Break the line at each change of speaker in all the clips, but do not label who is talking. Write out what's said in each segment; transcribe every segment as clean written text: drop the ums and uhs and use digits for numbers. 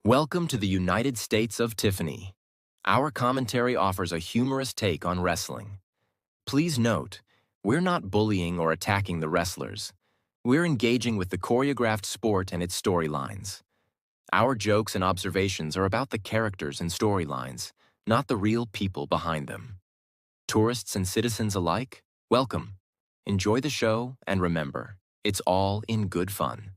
Welcome to the United States of Tiffany. Our commentary offers a humorous take on wrestling. Please note, we're not bullying or attacking the wrestlers. We're engaging with the choreographed sport and its storylines. Our jokes and observations are about the characters and storylines, not the real people behind them. Tourists and citizens alike, welcome. Enjoy the show and remember, it's all in good fun.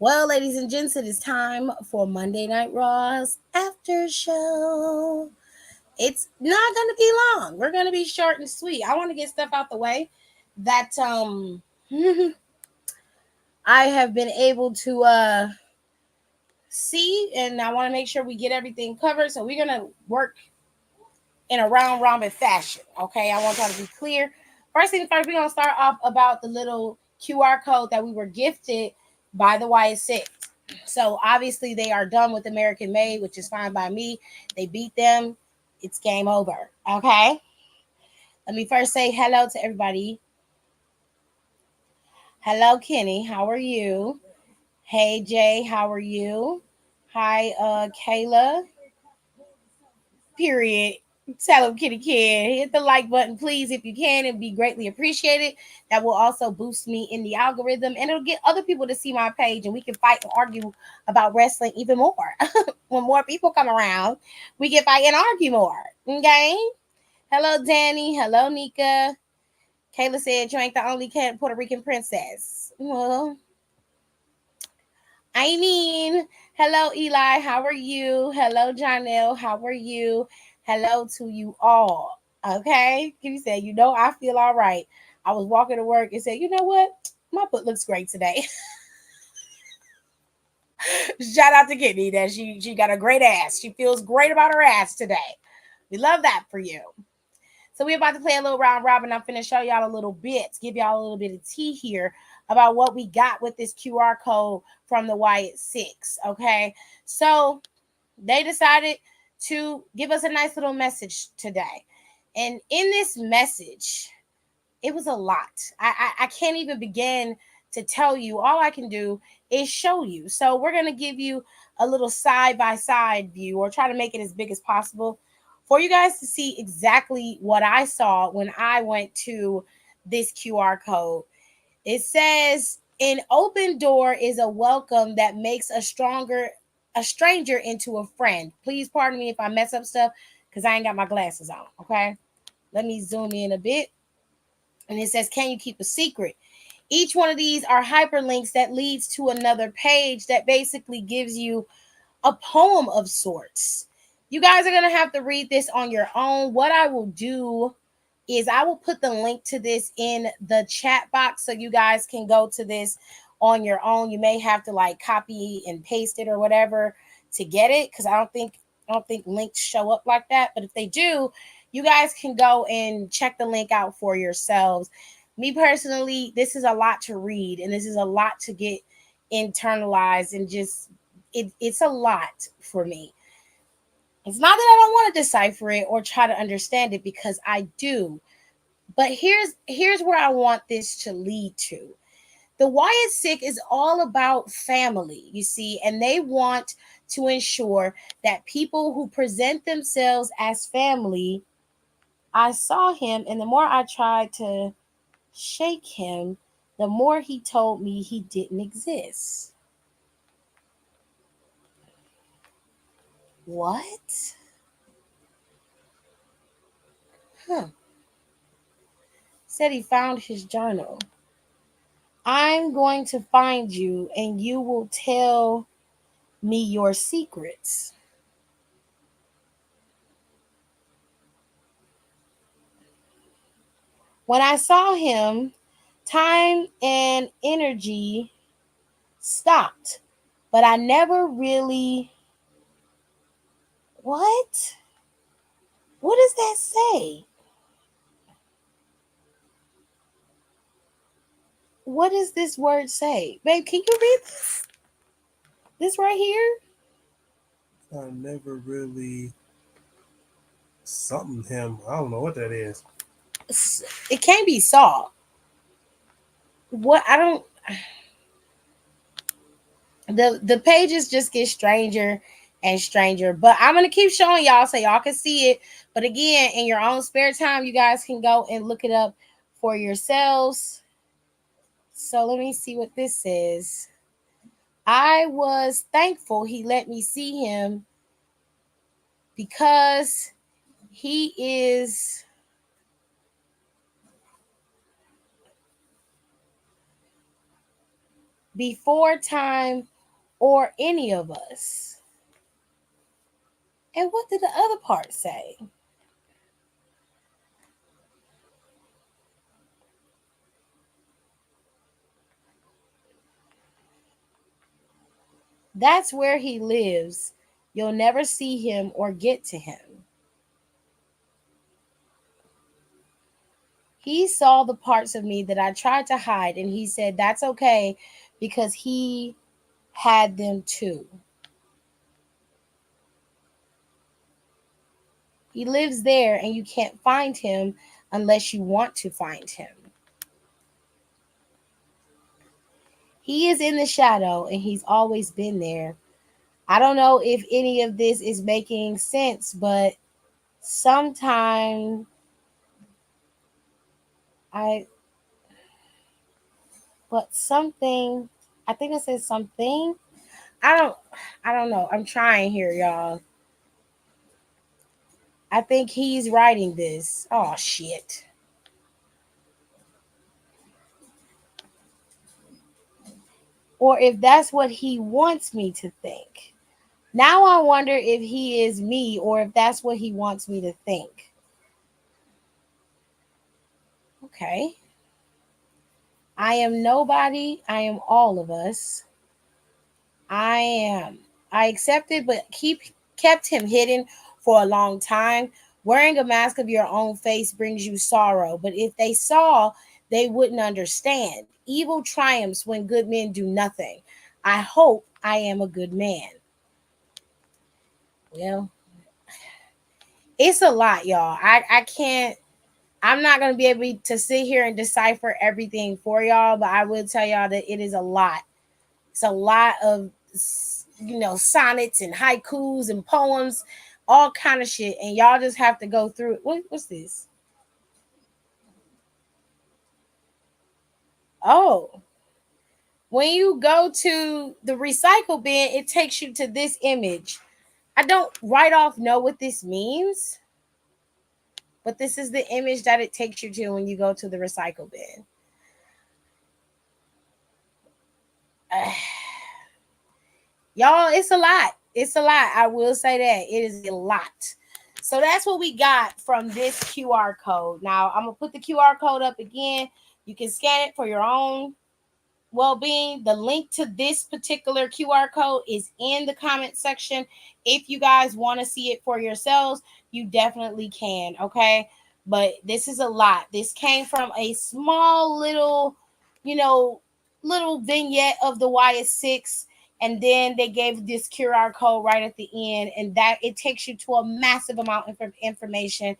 Well, ladies and gents, it is time for Monday Night Raw's Aftershow. It's not going to be long. We're going to be short and sweet. I want to get stuff out the way that I have been able to see, and I want to make sure we get everything covered. So we're going to work in a round robin fashion. Okay, I want y'all to be clear. First thing first, we're going to start off about the little QR code that we were gifted by the YS6. So obviously they are done with American Made, which is fine by me. They beat them. It's game over. Okay. Let me first say hello to everybody. Hello, Kenny. How are you? Hey, Jay. How are you? Hi, Kayla. Period. Tell them Kitty can hit the like button, please, if you can. It'd be greatly appreciated. That will also boost me in the algorithm, and it'll get other people to see my page, and we can fight and argue about wrestling even more. When more people come around, we can fight and argue more. Okay. Hello, Danny. Hello, Nika. Kayla said you ain't the only Puerto Rican princess. Well, I mean, hello, Eli. How are you? Hello, Janelle. How are you? Hello to you all. Okay. Kitty said, I feel all right. I was walking to work and said, you know what? My foot looks great today. Shout out to Kitty that she got a great ass. She feels great about her ass today. We love that for you. So we're about to play a little round robin. I'm finna show y'all a little bit, give y'all a little bit of tea here about what we got with this QR code from the YS6. Okay, so they decided to give us a nice little message today, and in this message, it was a lot. I can't even begin to tell you. All I can do is show you. So we're gonna give you a little side by side view, or try to make it as big as possible for you guys to see exactly what I saw when I went to this QR code. It says, an open door is a welcome that makes a stranger into a friend. Please pardon me if I mess up stuff because I ain't got my glasses on. Okay. Let me zoom in a bit. And it says, can you keep a secret? Each one of these are hyperlinks that leads to another page that basically gives you a poem of sorts. You guys are going to have to read this on your own. What I will do is I will put the link to this in the chat box so you guys can go to this on your own. You may have to like copy and paste it or whatever to get it, because I don't think links show up like that. But if they do, you guys can go and check the link out for yourselves. Me personally, this is a lot to read, and this is a lot to get internalized, and just it's a lot for me. It's not that I don't want to decipher it or try to understand it, because I do. But here's where I want this to lead to. The Wyatt Sick is all about family, you see, and they want to ensure that people who present themselves as family. I saw him, and the more I tried to shake him, the more he told me he didn't exist. What? Huh. Said he found his journal. I'm going to find you, and you will tell me your secrets. When I saw him, time and energy stopped, but I never really. What? What does that say? What does this word say? Babe, can you read this? This right here?
I never really something him. I don't know what that is.
It can't be saw. What I don't the pages just get stranger and stranger. But I'm gonna keep showing y'all so y'all can see it. But again, in your own spare time, you guys can go and look it up for yourselves. So let me see what this says. I was thankful he let me see him because he is before time or any of us. And what did the other part say? That's where he lives. You'll never see him or get to him. He saw the parts of me that I tried to hide, and he said that's okay because he had them too. He lives there, and you can't find him unless you want to find him. He is in the shadow, and he's always been there. I don't know if any of this is making sense, sometimes I, but something, I think I said something. I don't, I don't know. I'm trying here, y'all. I think he's writing this. Oh shit. Or if that's what he wants me to think. Now I wonder if he is me or if that's what he wants me to think. Okay. I am nobody. I am all of us. I am. I accepted, but kept him hidden for a long time. Wearing a mask of your own face brings you sorrow, but if they saw, they wouldn't understand. Evil triumphs when good men do nothing. I hope I am a good man. Well, it's a lot, y'all. I can't. I'm not gonna be able to sit here and decipher everything for y'all, but I will tell y'all that it is a lot. It's a lot of sonnets and haikus and poems, all kind of shit, and y'all just have to go through it. What's this? Oh, when you go to the recycle bin, it takes you to this image. I don't right off know what this means, but this is the image that it takes you to when you go to the recycle bin. Y'all, it's a lot. It's a lot. I will say that. It is a lot. So that's what we got from this QR code. Now, I'm going to put the QR code up again. You can scan it for your own well being. The link to this particular QR code is in the comment section. If you guys want to see it for yourselves, you definitely can. Okay. But this is a lot. This came from a small you know, little vignette of the YS6. And then they gave this QR code right at the end, and that it takes you to a massive amount of information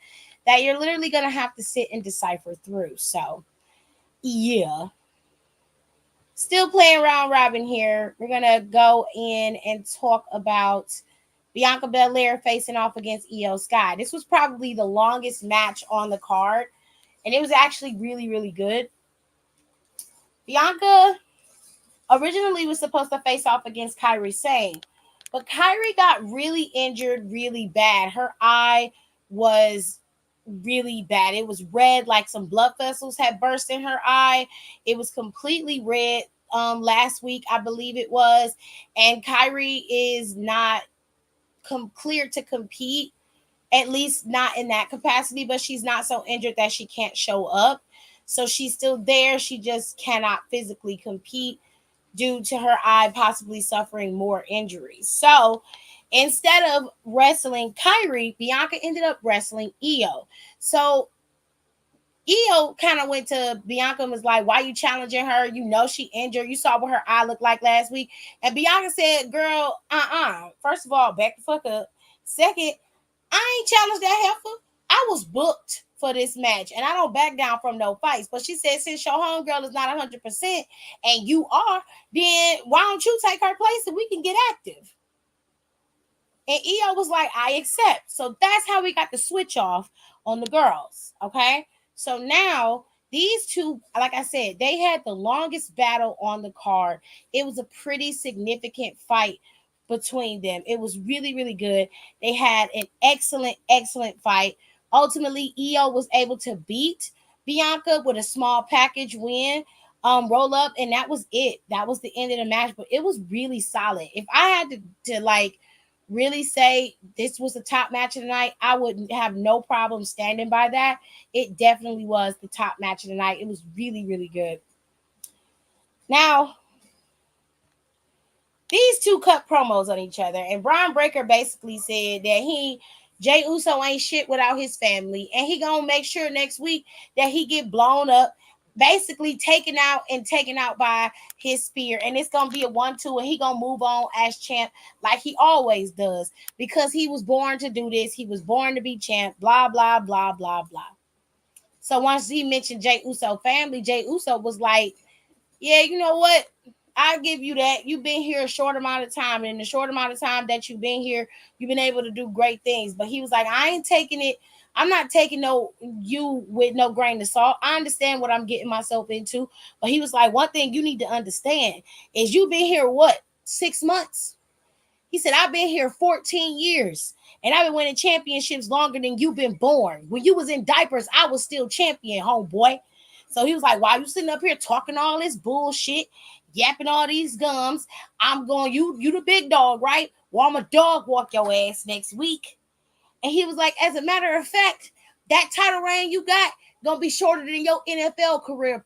that you're literally going to have to sit and decipher through. So, yeah. Still playing round robin here. We're gonna go in and talk about Bianca Belair facing off against Io Sky. This was probably the longest match on the card, and it was actually really, really good. Bianca originally was supposed to face off against Kairi Sane, but Kairi got really injured really bad. Her eye was really bad. It was red, like some blood vessels had burst in her eye. It was completely red last week, I believe it was. And Kairi is not cleared to compete, at least not in that capacity, but she's not so injured that she can't show up. So she's still there. She just cannot physically compete due to her eye possibly suffering more injuries. So instead of wrestling Kyrie, Bianca ended up wrestling Io. So Io kind of went to Bianca and was like, why you challenging her? You know she injured. You saw what her eye looked like last week. And Bianca said, girl, First of all, back the fuck up. Second, I ain't challenged that heifer. I was booked for this match, and I don't back down from no fights. But she said, since your homegirl is not 100% and you are, then why don't you take her place and we can get active? And Io was like, I accept. So that's how we got the switch off on the girls. Okay. So now these two, like I said, they had the longest battle on the card. It was a pretty significant fight between them. It was really, really good. They had an excellent, excellent fight. Ultimately, Io was able to beat Bianca with a small package win, roll up, and that was it. That was the end of the match. But it was really solid. If I had to like really say this was the top match of the night, I would have no problem standing by that. It definitely was the top match of the night. It was really, really good. Now, these two cut promos on each other, and Brian Breaker basically said that Jay Uso ain't shit without his family, and he gonna make sure next week that he get blown up, basically taken out by his spear, and it's gonna be a 1-2, and he gonna move on as champ like he always does, because he was born to do this. He was born to be champ. Blah blah blah blah blah. So once he mentioned Jay Uso family, Jay Uso was like, yeah, you know what? I give you that. You've been here a short amount of time, and in the short amount of time that you've been here, you've been able to do great things. But he was like, I ain't taking it. I'm not taking you with no grain of salt. I understand what I'm getting myself into. But he was like, one thing you need to understand is you've been here, what, 6 months? He said, I've been here 14 years, and I've been winning championships longer than you've been born. When you was in diapers, I was still champion, homeboy. So he was like, why you sitting up here talking all this bullshit, yapping all these gums? I'm going, you the big dog, right? Well, I'm a dog walk your ass next week. And he was like, as a matter of fact, that title reign you got gonna be shorter than your NFL career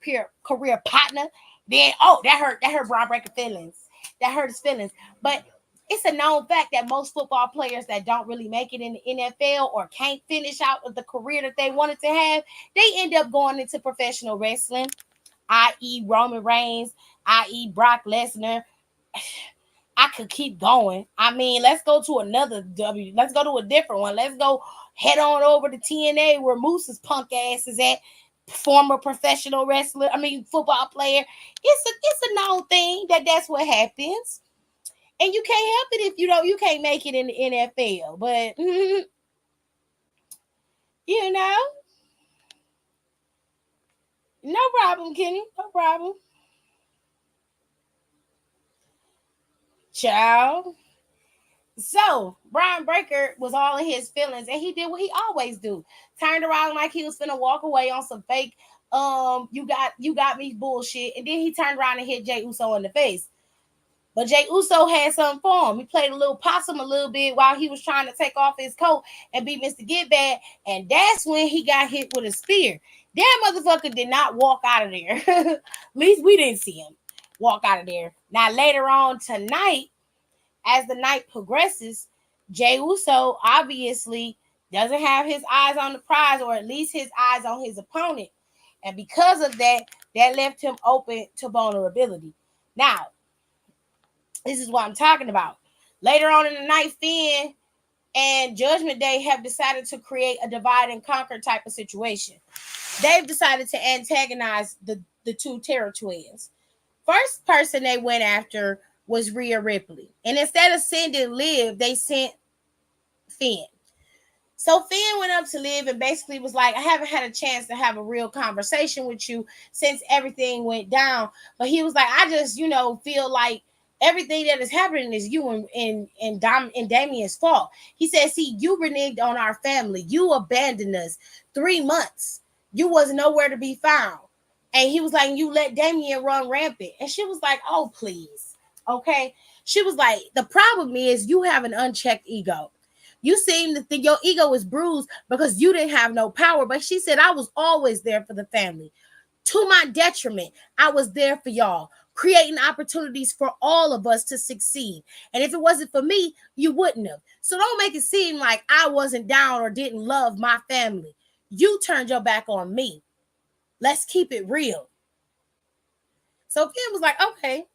partner. Then that hurt Brian Breaker feelings. That hurt his feelings. But it's a known fact that most football players that don't really make it in the NFL or can't finish out of the career that they wanted to have, they end up going into professional wrestling, i.e. Roman Reigns, i.e. Brock Lesnar. I could keep going. I mean, let's go to another W. Let's go to a different one. Let's go head on over to TNA where Moose's punk ass is at. Former professional wrestler, football player. It's a known thing that's what happens. And you can't help it if you can't make it in the NFL. But you know, no problem, Kenny. No problem. Ciao. So Brian Breaker was all in his feelings, and he did what he always do. Turned around like he was finna walk away on some fake you got me bullshit, and then he turned around and hit Jay Uso in the face. But Jay Uso had something for him. He played a little possum a little bit while he was trying to take off his coat and beat Mr. Get Bad, and that's when he got hit with a spear. That motherfucker did not walk out of there. At least we didn't see him walk out of there. Now later on tonight, as the night progresses, Jay Uso obviously doesn't have his eyes on the prize, or at least his eyes on his opponent. And because of that, that left him open to vulnerability. Now, this is what I'm talking about. Later on in the night, Finn and Judgment Day have decided to create a divide and conquer type of situation. They've decided to antagonize the two Terror Twins. first person they went after was Rhea Ripley. And instead of sending Liv, they sent Finn. So Finn went up to Liv and basically was like, I haven't had a chance to have a real conversation with you since everything went down. But he was like, I just, feel like everything that is happening is you and Damien's fault. He said, see, you reneged on our family. You abandoned us 3 months. You was nowhere to be found. And he was like, you let Damien run rampant. And she was like, oh, please. Okay. She was like, the problem is you have an unchecked ego. You seem to think your ego is bruised because you didn't have no power. But she said, I was always there for the family. To my detriment, I was there for y'all, creating opportunities for all of us to succeed. And if it wasn't for me, you wouldn't have. So don't make it seem like I wasn't down or didn't love my family. You turned your back on me. Let's keep it real. So Finn was like, okay,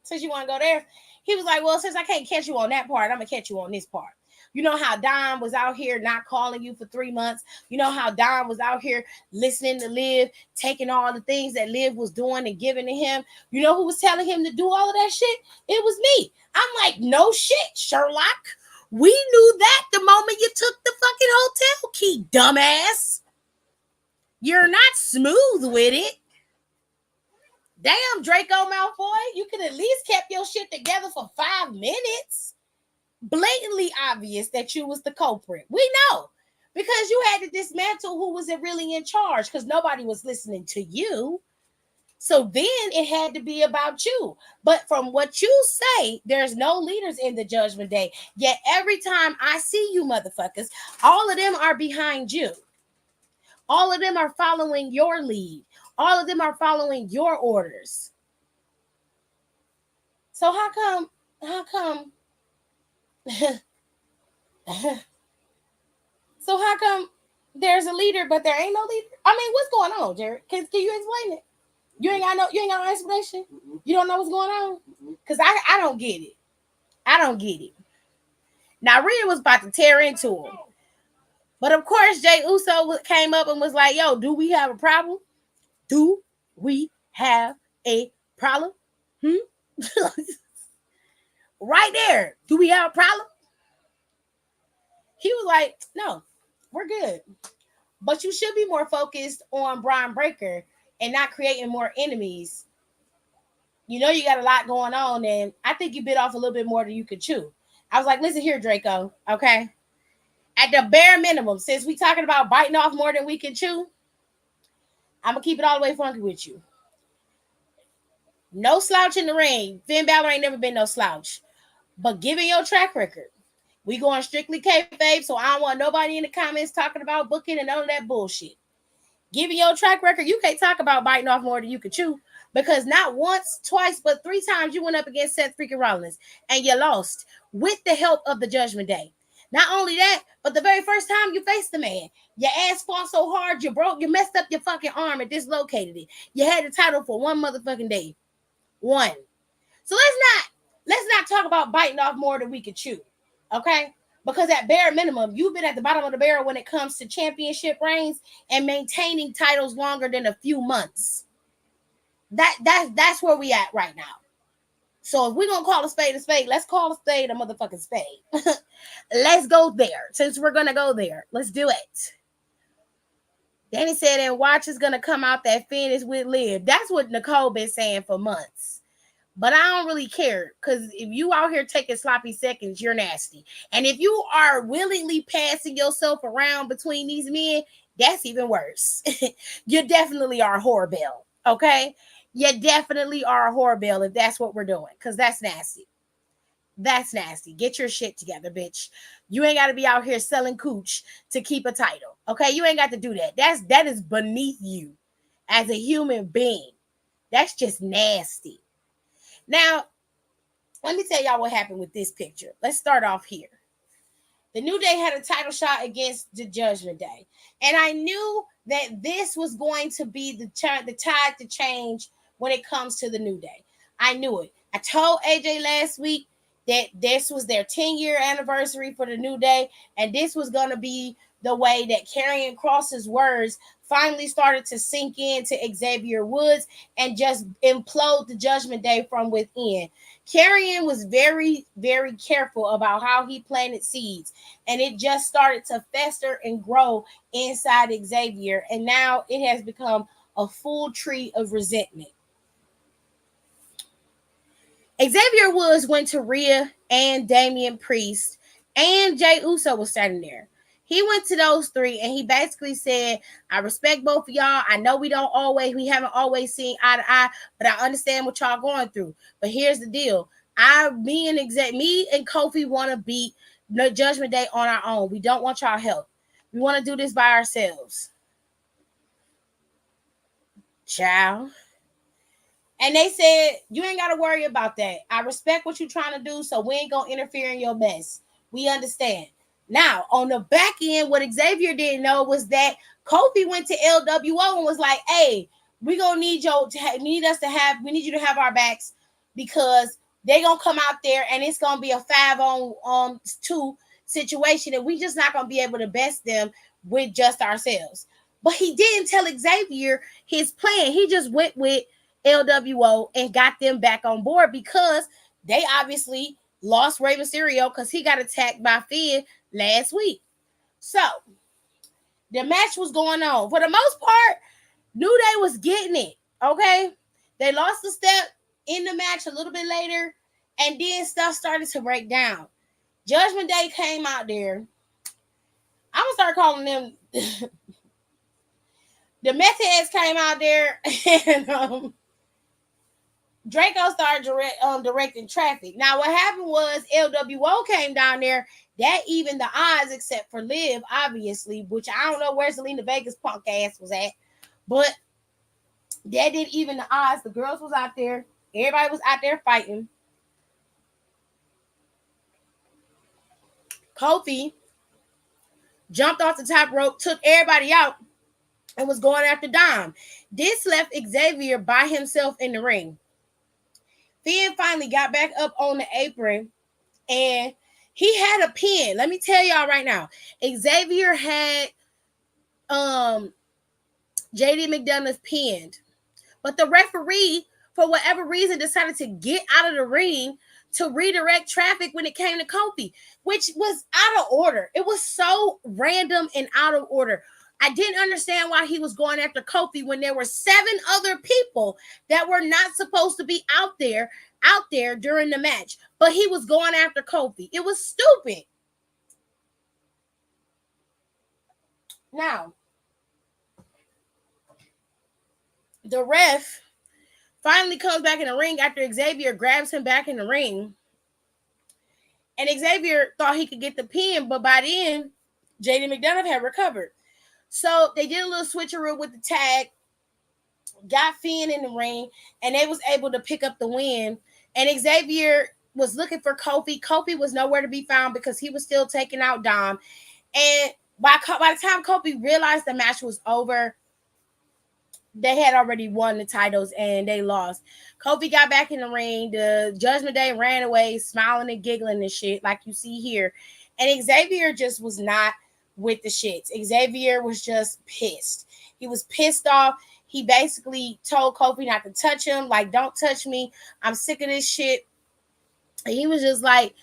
since you want to go there. He was like, well, since I can't catch you on that part, I'm going to catch you on this part. You know how Don was out here not calling you for 3 months? You know how Don was out here listening to Liv, taking all the things that Liv was doing and giving to him? You know who was telling him to do all of that shit? It was me. I'm like, no shit, Sherlock. We knew that the moment you took the fucking hotel key, dumbass. You're not smooth with it. Damn, Draco Malfoy, you could at least kept your shit together for 5 minutes. Blatantly obvious that you was the culprit. We know. Because you had to dismantle who was really in charge because nobody was listening to you. So then it had to be about you. But from what you say, there's no leaders in the Judgment Day. Yet every time I see you motherfuckers, all of them are behind you. All of them are following your lead. All of them are following your orders. So how come so how come there's a leader but there ain't no leader? I mean, what's going on, Jared? Can you explain it? You ain't got no explanation? You don't know what's going on? Because I don't get it. I don't get it. Now Rhea was about to tear into him. But of course, Jey Uso came up and was like, yo, do we have a problem? Do we have a problem? Right there. Do we have a problem? He was like, no, we're good. But you should be more focused on Braun Breaker and not creating more enemies. You know you got a lot going on, and I think you bit off a little bit more than you could chew. I was like, listen here, Draco, okay? At the bare minimum, since we talking about biting off more than we can chew, I'm going to keep it all the way funky with you. No slouch in the ring. Finn Balor ain't never been no slouch. But given your track record, we going strictly kayfabe, so I don't want nobody in the comments talking about booking and none of that bullshit. Given your track record, you can't talk about biting off more than you could chew because not once, twice, but 3 times you went up against Seth freaking Rollins and you lost with the help of the Judgment Day. Not only that, but the very first time you faced the man, your ass fought so hard you messed up your fucking arm and dislocated it. You had the title for 1 motherfucking day. 1. So let's not talk about biting off more than we could chew. Okay? Because at bare minimum, you've been at the bottom of the barrel when it comes to championship reigns and maintaining titles longer than a few months. That's where we at right now. So if we're going to call a spade, let's call a spade a motherfucking spade. Let's go there. Since we're going to go there, let's do it. Danny said, and watch is going to come out that Finn is with Liv. That's what Nicole been saying for months. But I don't really care because if you out here taking sloppy seconds, you're nasty. And if you are willingly passing yourself around between these men, that's even worse. You definitely are a whorebell, okay? You definitely are a whorebell if that's what we're doing because that's nasty. That's nasty. Get your shit together, bitch. You ain't got to be out here selling cooch to keep a title, okay? You ain't got to do that. That is beneath you as a human being. That's just nasty. Now, let me tell y'all what happened with this picture. Let's start off here. The New Day had a title shot against the Judgment Day. And I knew that this was going to be the tide to change when it comes to the New Day. I knew it. I told AJ last week that this was their 10-year anniversary for the New Day. And this was going to be the way that Karrion Kross's words finally started to sink into Xavier Woods and just implode the Judgment Day from within. Carrion was very, very careful about how he planted seeds, and it just started to fester and grow inside Xavier, and now it has become a full tree of resentment. Xavier Woods went to Rhea and Damian Priest, and Jay Uso was standing there. He went to those three and he basically said, I respect both of y'all. I know we haven't always seen eye to eye, but I understand what y'all going through. But here's the deal. Me and Kofi want to beat the Judgment Day on our own. We don't want y'all help. We want to do this by ourselves. Ciao. And they said, you ain't got to worry about that. I respect what you're trying to do, so we ain't going to interfere in your mess. We understand. Now, on the back end, what Xavier didn't know was that Kofi went to LWO and was like, hey, we going to need you to have our backs because they going to come out there and it's going to be a 5-on-2 situation and we just not going to be able to best them with just ourselves. But he didn't tell Xavier his plan. He just went with LWO and got them back on board because they obviously lost Rey Mysterio because he got attacked by Finn last week. So the match was going on. For the most part, New Day was getting it. Okay. They lost a step in the match a little bit later, and then stuff started to break down. Judgment Day came out there. I'm gonna start calling them the meth heads came out there and Draco started directing traffic. Now, what happened was LWO came down there. That evened the odds, except for Liv, obviously, which I don't know where Zelina Vega's punk ass was at. But that did even the odds. The girls was out there. Everybody was out there fighting. Kofi jumped off the top rope, took everybody out, and was going after Dom. This left Xavier by himself in the ring. Finn finally got back up on the apron and he had a pin. Let me tell y'all right now. Xavier had JD McDonough pinned. But the referee, for whatever reason, decided to get out of the ring to redirect traffic when it came to Kofi, which was out of order. It was so random and out of order. I didn't understand why he was going after Kofi when there were 7 other people that were not supposed to be out there during the match, but he was going after Kofi. It was stupid. Now, the ref finally comes back in the ring after Xavier grabs him back in the ring. And Xavier thought he could get the pin, but by then, JD McDonough had recovered. So they did a little switcheroo with the tag, got Finn in the ring, and they was able to pick up the win. And Xavier was looking for Kofi. Kofi was nowhere to be found because he was still taking out Dom. And by the time Kofi realized the match was over, they had already won the titles and they lost. Kofi got back in the ring. The Judgment Day ran away, smiling and giggling and shit, like you see here. And Xavier just was not with the shits. Xavier was just pissed. He was pissed off. He basically told Kofi not to touch him. Like, don't touch me. I'm sick of this shit. And he was just like,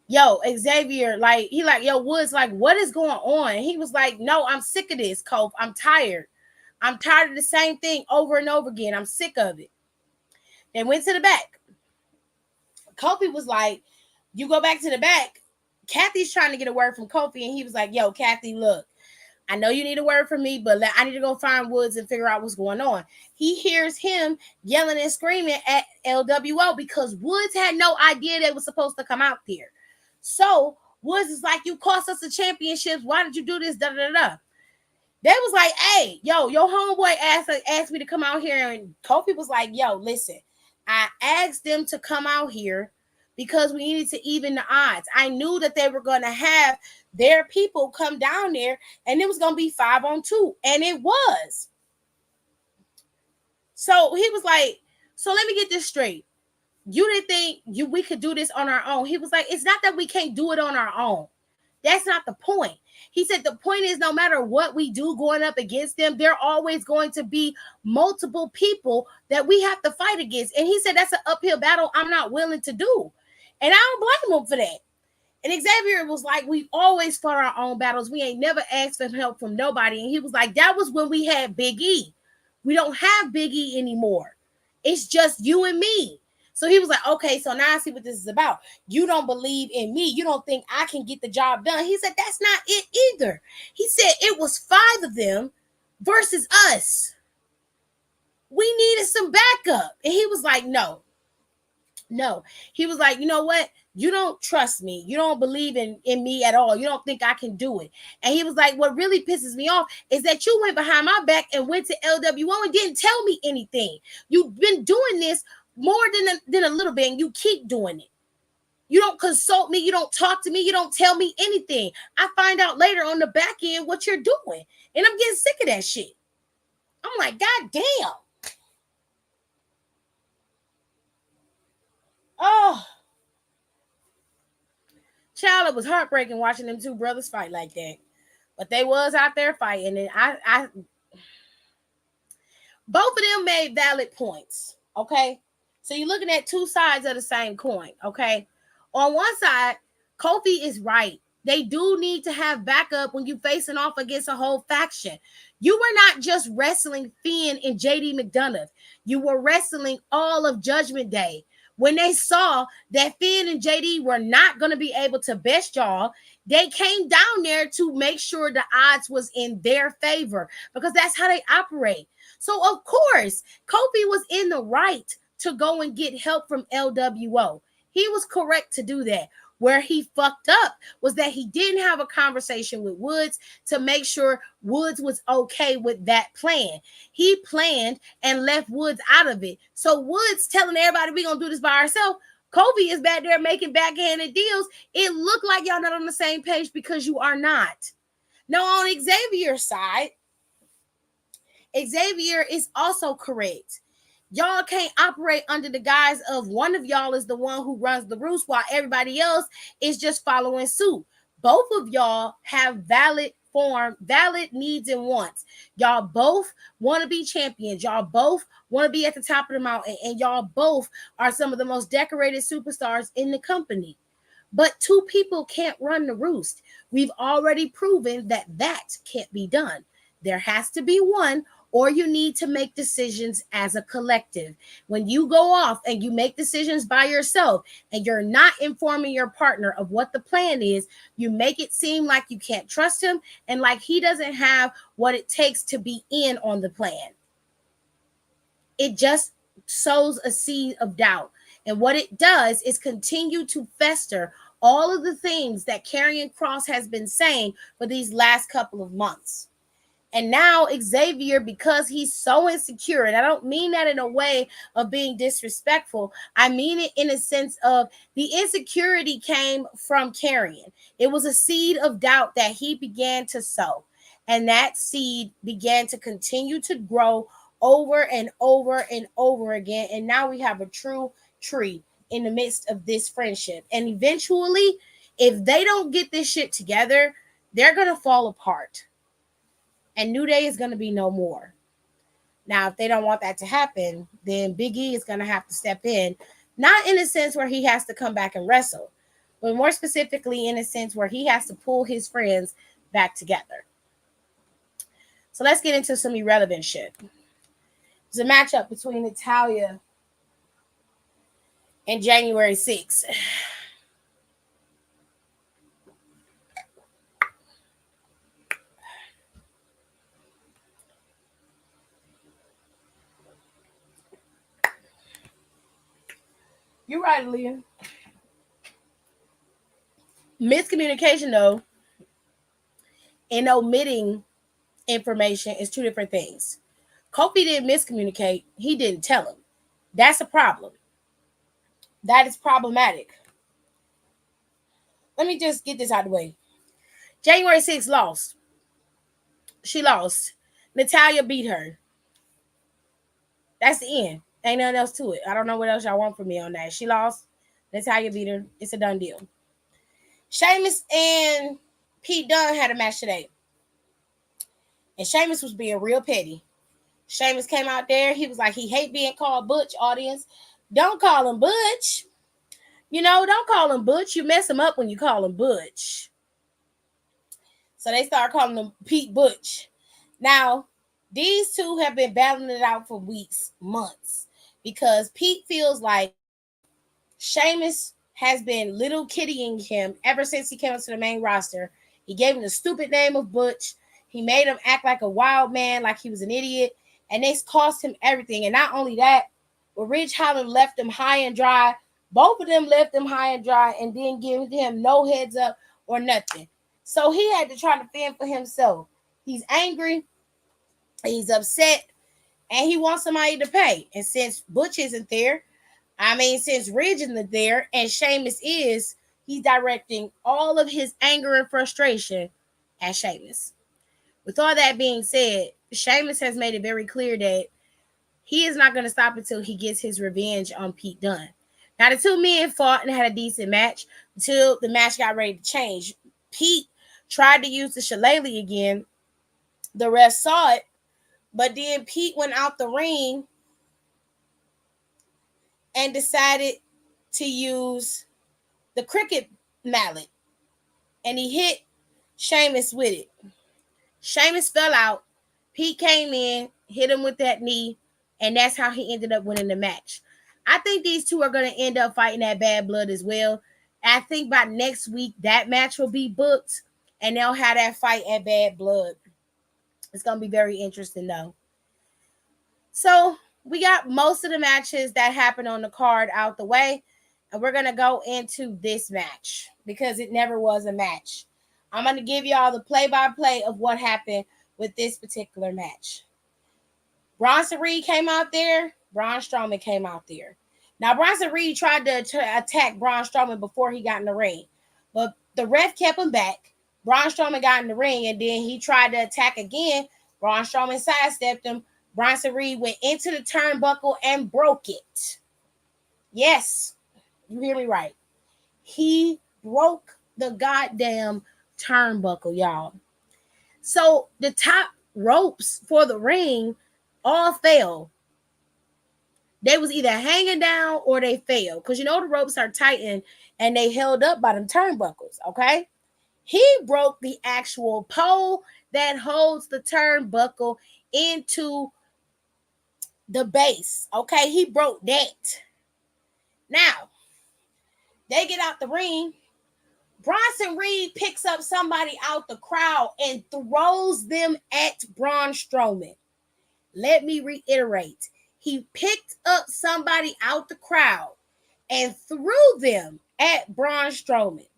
yo, Xavier, like, yo, Woods, like, what is going on? And he was like, no, I'm sick of this, Kofi. I'm tired. I'm tired of the same thing over and over again. I'm sick of it. They went to the back. Kofi was like, you go back to the back. Kathy's trying to get a word from Kofi, and he was like, yo, Kathy, look, I know you need a word from me, but I need to go find Woods and figure out what's going on. He hears him yelling and screaming at LWO because Woods had no idea they were supposed to come out there. So Woods is like, you cost us the championships. Why did you do this? Da, da, da, da. They was like, hey, yo, your homeboy asked me to come out here. And Kofi was like, yo, listen, I asked them to come out here because we needed to even the odds. I knew that they were going to have their people come down there and it was going to be 5-on-2. And it was. So he was like, so let me get this straight. You didn't think we could do this on our own. He was like, it's not that we can't do it on our own. That's not the point. He said the point is, no matter what we do going up against them, there are always going to be multiple people that we have to fight against. And he said that's an uphill battle I'm not willing to do. And I don't blame him for that. And Xavier was like, we always fought our own battles. We ain't never asked for help from nobody. And he was like, that was when we had Big E. We don't have Big E anymore. It's just you and me. So he was like, okay, so now I see what this is about. You don't believe in me. You don't think I can get the job done. He said, that's not it either. He said it was 5 of them versus us. We needed some backup. And he was like, no. He was like, you know what? You don't trust me. You don't believe in me at all. You don't think I can do it. And he was like, what really pisses me off is that you went behind my back and went to LWO and didn't tell me anything. You've been doing this more than a little bit, and you keep doing it. You don't consult me. You don't talk to me. You don't tell me anything. I find out later on the back end what you're doing. And I'm getting sick of that shit. I'm like, God damn. Oh. Child, it was heartbreaking watching them two brothers fight like that. But they was out there fighting. And I both of them made valid points. Okay. So you're looking at two sides of the same coin. Okay. On one side, Kofi is right. They do need to have backup when you're facing off against a whole faction. You were not just wrestling Finn and JD McDonough. You were wrestling all of Judgment Day. When they saw that Finn and JD were not going to be able to best y'all, they came down there to make sure the odds was in their favor because that's how they operate. So, of course, Kofi was in the right to go and get help from LWO. He was correct to do that. Where he fucked up was that he didn't have a conversation with Woods to make sure Woods was okay with that plan. He planned and left Woods out of it. So Woods telling everybody we're going to do this by ourselves. Kofi is back there making backhanded deals. It looked like y'all not on the same page because you are not. Now, on Xavier's side, Xavier is also correct. Y'all can't operate under the guise of one of y'all is the one who runs the roost while everybody else is just following suit. Both of y'all have valid needs and wants. Y'all both want to be champions. Y'all both want to be at the top of the mountain. And y'all both are some of the most decorated superstars in the company. But two people can't run the roost. We've already proven that can't be done. There has to be one, or you need to make decisions as a collective. When you go off and you make decisions by yourself and you're not informing your partner of what the plan is, you make it seem like you can't trust him and like he doesn't have what it takes to be in on the plan. It just sows a seed of doubt. And what it does is continue to fester all of the things that Karrion Kross has been saying for these last couple of months. And now Xavier, because he's so insecure, and I don't mean that in a way of being disrespectful. I mean it in a sense of the insecurity came from Karrion. It was a seed of doubt that he began to sow. And that seed began to continue to grow over and over and over again. And now we have a true tree in the midst of this friendship. And eventually, if they don't get this shit together, they're going to fall apart. And New Day is going to be no more. Now, if they don't want that to happen, then Big E is going to have to step in, not in a sense where he has to come back and wrestle, but more specifically in a sense where he has to pull his friends back together. So let's get into some irrelevant shit. There's a matchup between Natalya and January 6th. You're right, Leah. Miscommunication, though, and omitting information is two different things. Kofi didn't miscommunicate. He didn't tell him. That's a problem. That is problematic. Let me just get this out of the way. January 6th lost. She lost. Natalya beat her. That's the end. Ain't nothing else to it. I don't know what else y'all want from me on that. She lost. Natalya beat her. It's a done deal. Sheamus and Pete Dunne had a match today. And Sheamus was being real petty. Sheamus came out there. He was like, he hate being called Butch, audience. Don't call him Butch. Don't call him Butch. You mess him up when you call him Butch. So they start calling him Pete Butch. Now, these two have been battling it out for weeks, months, because Pete feels like Sheamus has been little kittying him ever since he came into the main roster. He gave him the stupid name of Butch. He made him act like a wild man, like he was an idiot, and this cost him everything. And not only that, but Ridge Holland left him high and dry. Both of them left him high and dry and didn't give him no heads up or nothing. So he had to try to fend for himself. He's angry, he's upset, and he wants somebody to pay. And since Butch isn't there, since Ridge isn't there and Sheamus is, he's directing all of his anger and frustration at Sheamus. With all that being said, Sheamus has made it very clear that he is not going to stop until he gets his revenge on Pete Dunne. Now, the two men fought and had a decent match until the match got ready to change. Pete tried to use the shillelagh again. The rest saw it, but then Pete went out the ring and decided to use the cricket mallet, and he hit Sheamus with it. Sheamus fell out. Pete came in, hit him with that knee, and that's how he ended up winning the match. I think these two are going to end up fighting at Bad Blood as well. I think by next week, that match will be booked, and they'll have that fight at Bad Blood. It's going to be very interesting, though. So we got most of the matches that happened on the card out the way, and we're going to go into this match because it never was a match. I'm going to give y'all the play-by-play of what happened with this particular match. Bronson Reed came out there. Braun Strowman came out there. Now, Bronson Reed tried to attack Braun Strowman before he got in the ring, but the ref kept him back. Braun Strowman got in the ring, and then he tried to attack again. Braun Strowman sidestepped him. Bronson Reed went into the turnbuckle and broke it. Yes, you hear me right. He broke the goddamn turnbuckle, y'all. So the top ropes for the ring all fell. They was either hanging down or they fell, because the ropes are tightened and they held up by them turnbuckles. Okay, he broke the actual pole that holds the turnbuckle into the base. Okay, he broke that. Now they get out the ring. Bronson Reed picks up somebody out the crowd and throws them at Braun Strowman. Let me reiterate. He picked up somebody out the crowd and threw them at Braun Strowman.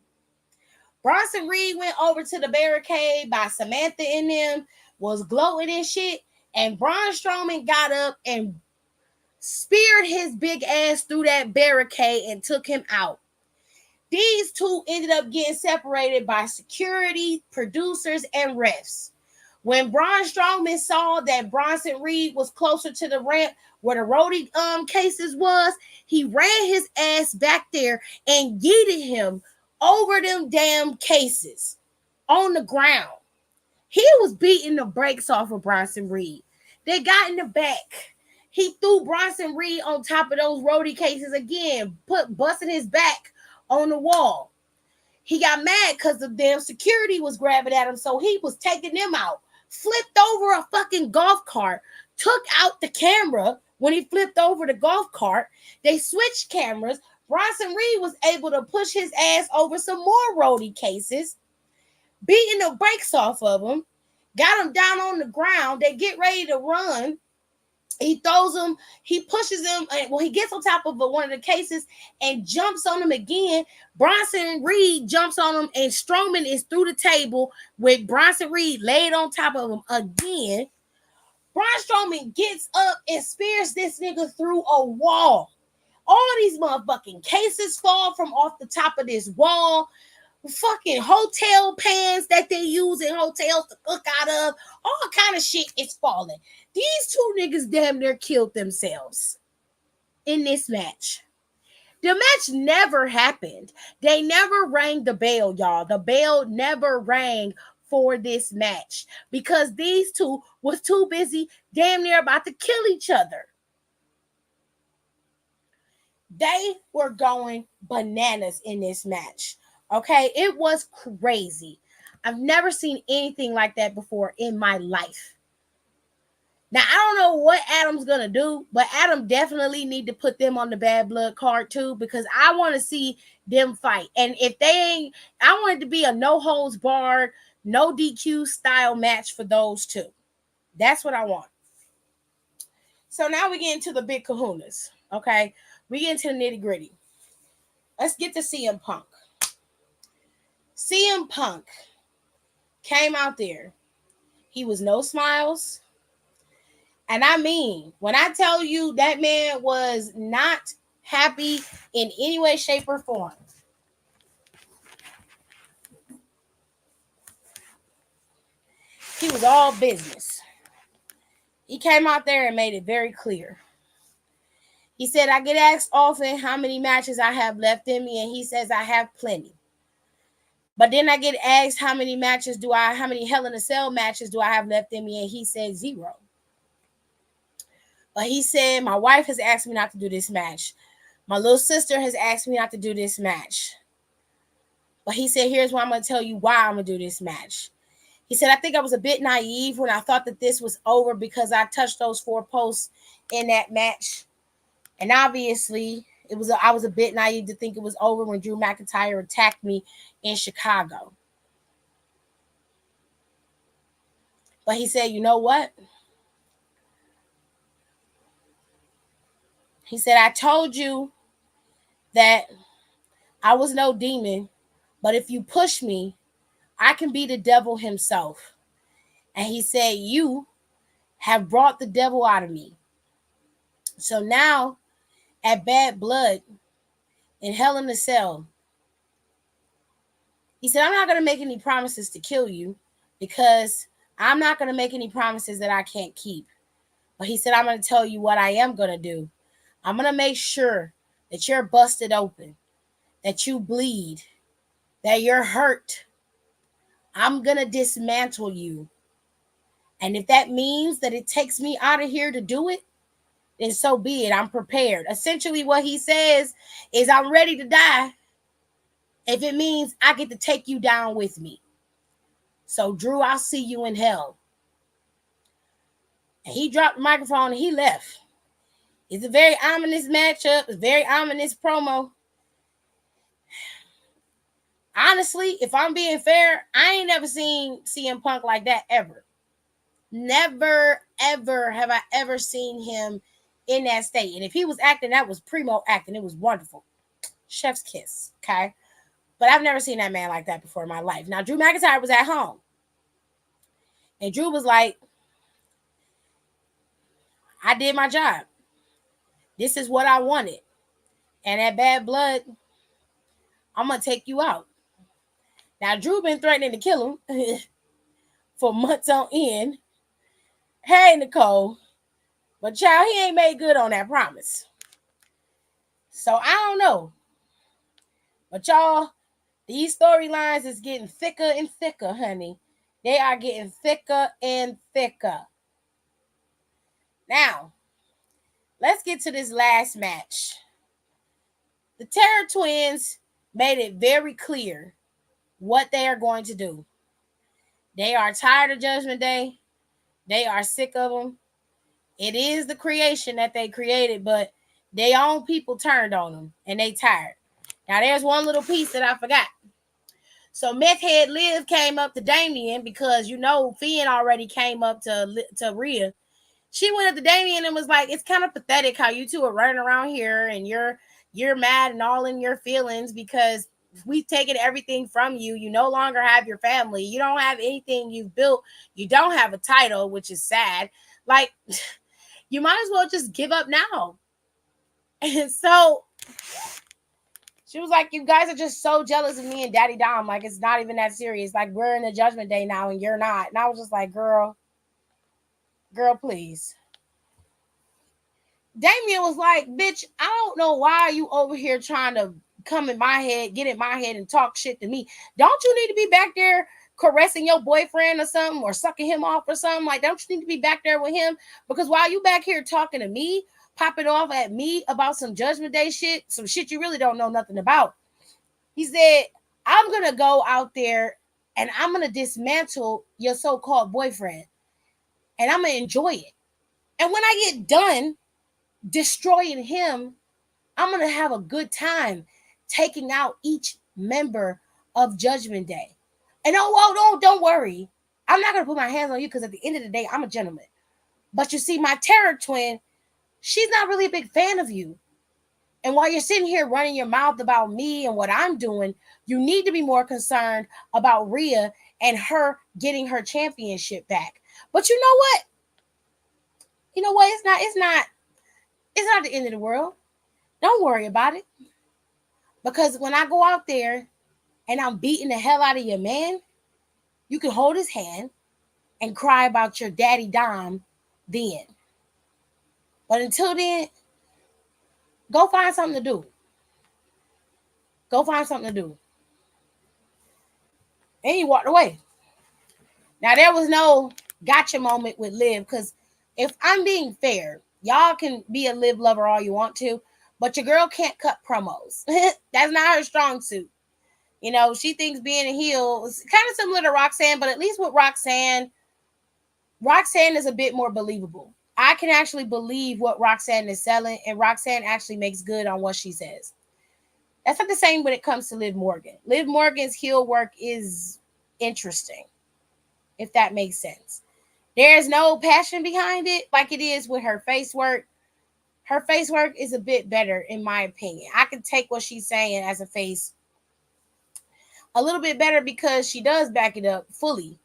Bronson Reed went over to the barricade by Samantha and them, was gloating and shit, and Braun Strowman got up and speared his big ass through that barricade and took him out. These two ended up getting separated by security, producers, and refs. When Braun Strowman saw that Bronson Reed was closer to the ramp where the roadie cases was, he ran his ass back there and yeeted him over them damn cases on the ground. He was beating the brakes off of Bronson Reed. They got in the back. He threw Bronson Reed on top of those roadie cases again, busting his back on the wall. He got mad because the damn security was grabbing at him, so he was taking them out. Flipped over a fucking golf cart, took out the camera when he flipped over the golf cart. They switched cameras. Bronson Reed was able to push his ass over some more roadie cases, beating the brakes off of him, got him down on the ground. They get ready to run. He throws him, he pushes him, he gets on top of one of the cases and jumps on him again. Bronson Reed jumps on him, and Strowman is through the table with Bronson Reed laid on top of him again. Braun Strowman gets up and spears this nigga through a wall. All these motherfucking cases fall from off the top of this wall. Fucking hotel pans that they use in hotels to cook out of. All kind of shit is falling. These two niggas damn near killed themselves in this match. The match never happened. They never rang the bell, y'all. The bell never rang for this match because these two was too busy damn near about to kill each other. They were going bananas in this match. Okay, it was crazy. I've never seen anything like that before in my life. Now, I don't know what Adam's going to do, but Adam definitely need to put them on the Bad Blood card too, because I want to see them fight. And if they ain't, I want it to be a no holds barred, no DQ style match for those two. That's what I want. So now we get into the big kahunas. Okay, we get into the nitty gritty. Let's get to CM Punk. CM Punk came out there. He was no smiles. And I mean, when I tell you that man was not happy in any way, shape, or form. He was all business. He came out there and made it very clear. He said, I get asked often how many matches I have left in me, and he says I have plenty. But then I get asked how many Hell in a Cell matches do I have left in me, and he said 0. But he said, my wife has asked me not to do this match. My little sister has asked me not to do this match. But he said, here's why I'm going to tell you why I'm going to do this match. He said, I think I was a bit naive when I thought that this was over because I touched those 4 posts in that match. And obviously, I was a bit naive to think it was over when Drew McIntyre attacked me in Chicago. But he said, you know what? He said, I told you that I was no demon, but if you push me, I can be the devil himself. And he said, you have brought the devil out of me. So now at Bad Blood in Hell in a Cell, he said, I'm not going to make any promises to kill you because I'm not going to make any promises that I can't keep. But he said, I'm going to tell you what I am going to do. I'm going to make sure that you're busted open, that you bleed, that you're hurt. I'm going to dismantle you. And if that means that it takes me out of here to do it, then so be it. I'm prepared. Essentially, what he says is I'm ready to die if it means I get to take you down with me. So, Drew, I'll see you in hell. And he dropped the microphone and he left. It's a very ominous matchup. It's a very ominous promo. Honestly, if I'm being fair, I ain't never seen CM Punk like that ever. Never, ever have I ever seen him in that state. And if he was acting, that was primo acting. It was wonderful. Chef's kiss, okay? But I've never seen that man like that before in my life. Now, Drew McIntyre was at home. And Drew was like, I did my job. This is what I wanted. And at Bad Blood, I'm going to take you out. Now, Drew been threatening to kill him for months on end. Hey, Nicole. But, child, he ain't made good on that promise. So, I don't know. But, y'all, these storylines is getting thicker and thicker, honey. They are getting thicker and thicker. Now, let's get to this last match. The Terror Twins made it very clear what they are going to do. They are tired of Judgment Day. They are sick of them. It is the creation that they created, but their own people turned on them, and they tired. Now, there's one little piece that I forgot. So, Meth Head Liv came up to Damien because, you know, Finn already came up to Rhea. She went up to Damien and was like, it's kind of pathetic how you two are running around here and you're mad and all in your feelings because we've taken everything from you. You no longer have your family. You don't have anything you've built. You don't have a title, which is sad. Like, you might as well just give up now. And so she was like, you guys are just so jealous of me and Daddy Dom. Like, it's not even that serious. Like, we're in the Judgment Day now and you're not. And I was just like, girl, please. Damien was like, bitch, I don't know why you over here trying to come in my head, get in my head and talk shit to me. Don't you need to be back there caressing your boyfriend or something, or sucking him off or something? Like, don't you need to be back there with him? Because while you back here talking to me, popping off at me about some Judgment Day shit, some shit you really don't know nothing about. He said, I'm going to go out there and I'm going to dismantle your so-called boyfriend and I'm going to enjoy it. And when I get done destroying him, I'm going to have a good time taking out each member of Judgment Day. And don't worry. I'm not going to put my hands on you because at the end of the day, I'm a gentleman. But you see, my terror twin, she's not really a big fan of you. And while you're sitting here running your mouth about me and what I'm doing, you need to be more concerned about Rhea and her getting her championship back. But you know what? You know what? It's not the end of the world. Don't worry about it. Because when I go out there and I'm beating the hell out of your man, you can hold his hand and cry about your daddy Dom then. But until then, go find something to do. Go find something to do. And he walked away. Now, there was no gotcha moment with Liv, because if I'm being fair, y'all can be a Liv lover all you want to, but your girl can't cut promos. That's not her strong suit. You know, she thinks being a heel is kind of similar to Roxanne, but at least with Roxanne is a bit more believable. I can actually believe what Roxanne is selling, and Roxanne actually makes good on what she says. That's not the same when it comes to Liv Morgan. Liv Morgan's heel work is interesting, if that makes sense. There's no passion behind it like it is with her face work. Her face work is a bit better, in my opinion. I can take what she's saying as a face a little bit better because she does back it up fully.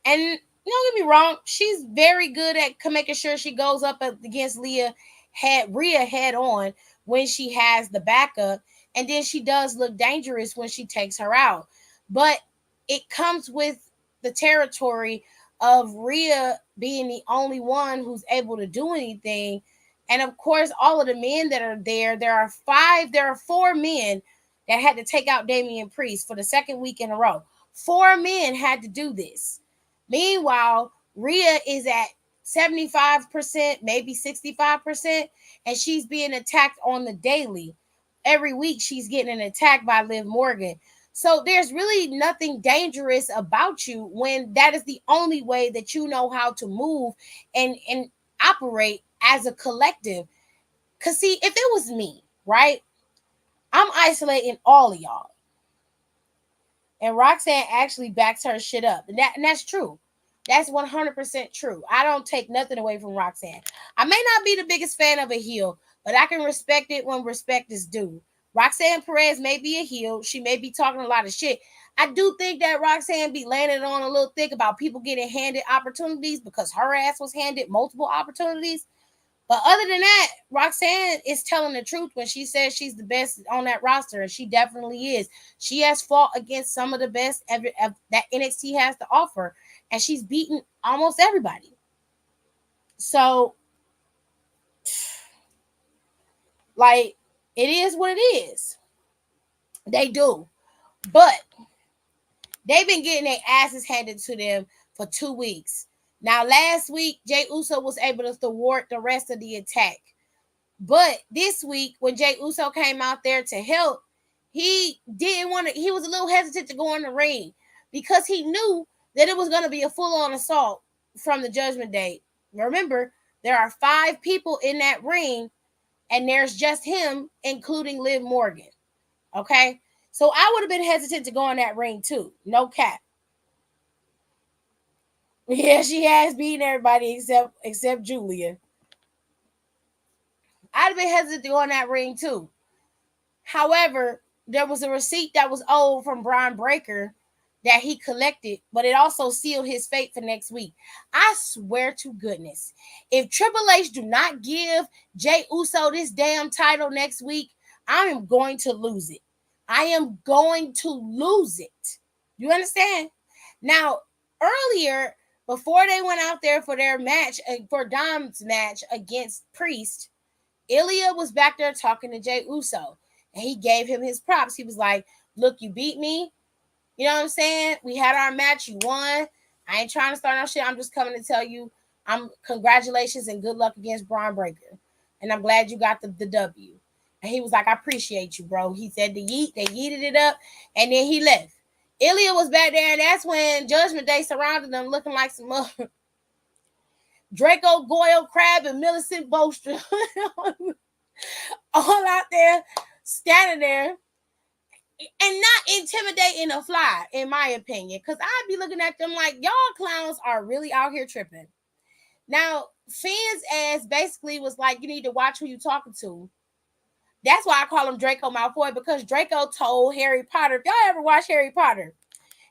And don't get me wrong, she's very good at making sure she goes up against Rhea head on when she has the backup. And then she does look dangerous when she takes her out. But it comes with the territory of Rhea being the only one who's able to do anything. And of course, all of the men that are there are 4 men that had to take out Damian Priest for the second week in a row. 4 men had to do this. Meanwhile, Rhea is at 75%, maybe 65%, and she's being attacked on the daily. Every week, she's getting an attack by Liv Morgan. So there's really nothing dangerous about you when that is the only way that you know how to move and operate as a collective. Because, see, if it was me, right, I'm isolating all of y'all. And Roxanne actually backs her shit up. And that's true. That's 100% true. I don't take nothing away from Roxanne. I may not be the biggest fan of a heel, but I can respect it when respect is due. Roxanne Perez may be a heel. She may be talking a lot of shit. I do think that Roxanne be landing on a little thick about people getting handed opportunities because her ass was handed multiple opportunities. But other than that, Roxanne is telling the truth when she says she's the best on that roster, and she definitely is. She has fought against some of the best that NXT has to offer, and she's beaten almost everybody. So, like, it is what it is. They do. But they've been getting their asses handed to them for 2 weeks. Now, last week, Jey Uso was able to thwart the rest of the attack. But this week, when Jey Uso came out there to help, he was a little hesitant to go in the ring because he knew that it was going to be a full-on assault from the Judgment Day. Remember, there are 5 people in that ring, and there's just him, including Liv Morgan. Okay? So I would have been hesitant to go in that ring too. No cap. Yeah, she has beaten everybody except Julia. I'd have been hesitant to go in that ring too. However, there was a receipt that was owed from Brian Breaker that he collected, but it also sealed his fate for next week. I swear to goodness, if Triple H do not give Jey Uso this damn title next week, I am going to lose it. I am going to lose it. You understand? Now, earlier, Before they went out there for their match, for Dom's match against Priest, Ilya was back there talking to Jey Uso, and he gave him his props. He was like, "Look, you beat me. You know what I'm saying? We had our match. You won. I ain't trying to start no shit. I'm just coming to tell you, congratulations and good luck against Braun Breaker. And I'm glad you got the W." And he was like, "I appreciate you, bro." He said the yeet. They yeeted it up, and then he left. Ilya was back there, and that's when Judgment Day surrounded them, looking like some Draco, Goyle, Crab, and Millicent Boaster all out there, standing there, and not intimidating a fly, in my opinion, because I'd be looking at them like, y'all clowns are really out here tripping. Now, Finn's ass basically was like, you need to watch who you talking to. That's why I call him Draco Malfoy, because Draco told Harry Potter, if y'all ever watch Harry Potter,